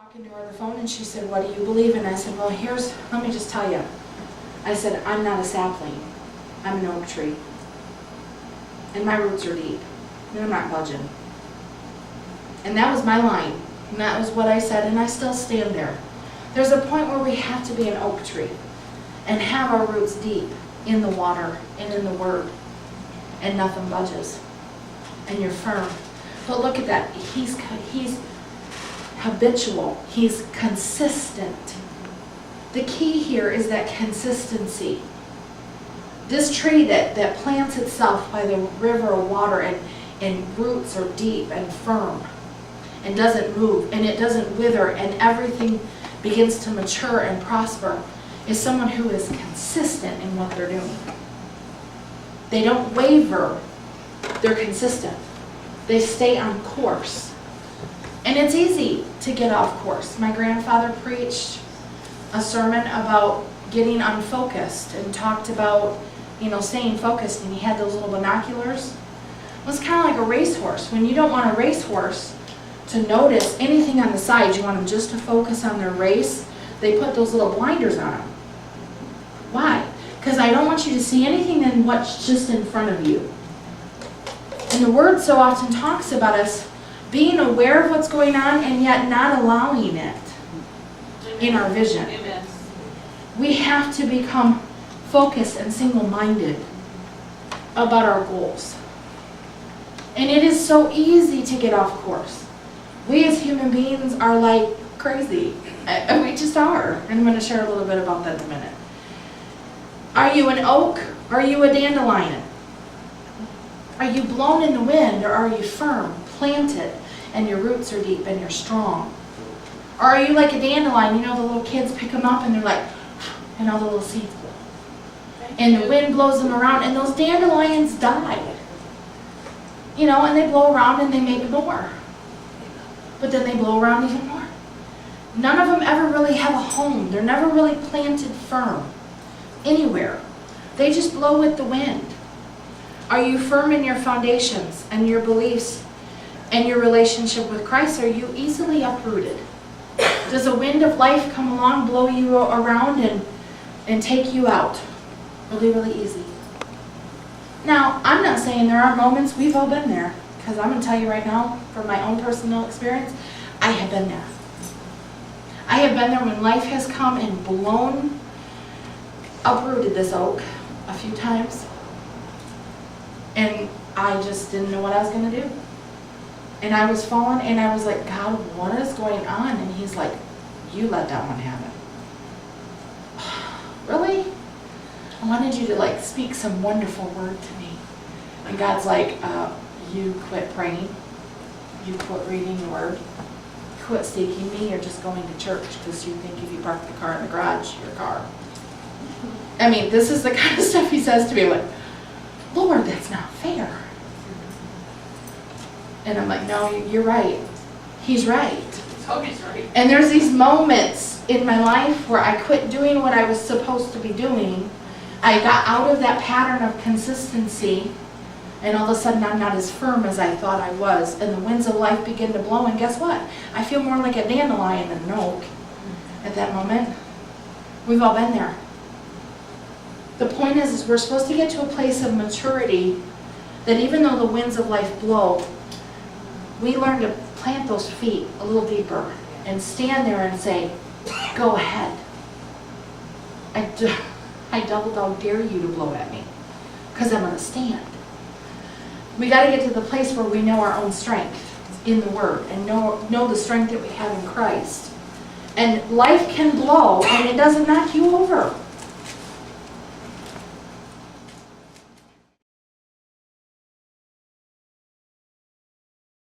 talking to her on the phone and she said, "What do you believe?" And I said, "Well, let me just tell you." I said, "I'm not a sapling. I'm an oak tree. And my roots are deep. And I'm not budging." And that was my line. And that was what I said, and I still stand there. There's a point where we have to be an oak tree and have our roots deep in the water and in the Word. And nothing budges. And you're firm. But look at that. He's habitual. He's consistent. The key here is that consistency. This tree that plants itself by the river of water and roots are deep and firm and doesn't move and it doesn't wither and everything begins to mature and prosper is someone who is consistent in what they're doing. They don't waver. They're consistent. They stay on course. And it's easy to get off course. My grandfather preached a sermon about getting unfocused and talked about, staying focused, and he had those little binoculars. It was kind of like a racehorse. When you don't want a racehorse to notice anything on the side, you want them just to focus on their race, they put those little blinders on them. Why? Because I don't want you to see anything than what's just in front of you. And the Word so often talks about us being aware of what's going on and yet not allowing it in our vision. Amen. We have to become focused and single-minded about our goals. And it is so easy to get off course. We as human beings are like crazy. We just are. And I'm going to share a little bit about that in a minute. Are you an oak? Are you a dandelion? Are you blown in the wind, or are you firm, planted, and your roots are deep and you're strong? Or are you like a dandelion? The little kids pick them up and they're like, and all the little seeds blow. And the wind blows them around and those dandelions die. And they blow around and they make more. But then they blow around even more. None of them ever really have a home. They're never really planted firm anywhere. They just blow with the wind. Are you firm in your foundations and your beliefs and your relationship with Christ? Are you easily uprooted? Does a wind of life come along, blow you around, and take you out really, really easy? Now, I'm not saying there are moments, we've all been there, because I'm going to tell you right now, from my own personal experience, I have been there. I have been there when life has come and uprooted this oak a few times. And I just didn't know what I was going to do. And I was falling, and I was like, "God, what is going on?" And He's like, "You let that one happen." Really? I wanted you to speak some wonderful word to me. And God's like, "You quit praying. You quit reading the Word. You quit seeking me. You're just going to church because you think if you park the car in the garage, your car." I mean, this is the kind of stuff He says to me, like, "Lord, that's not fair." And I'm like, "No, you're right. He's right." Oh, He's right. And there's these moments in my life where I quit doing what I was supposed to be doing. I got out of that pattern of consistency, and all of a sudden I'm not as firm as I thought I was. And the winds of life begin to blow, and guess what? I feel more like a dandelion than an oak at that moment. We've all been there. The point is we're supposed to get to a place of maturity that even though the winds of life blow, we learn to plant those feet a little deeper and stand there and say, "Go ahead. I double dog dare you to blow at me because I'm going to stand." We got to get to the place where we know our own strength in the Word and know the strength that we have in Christ. And life can blow and it doesn't knock you over.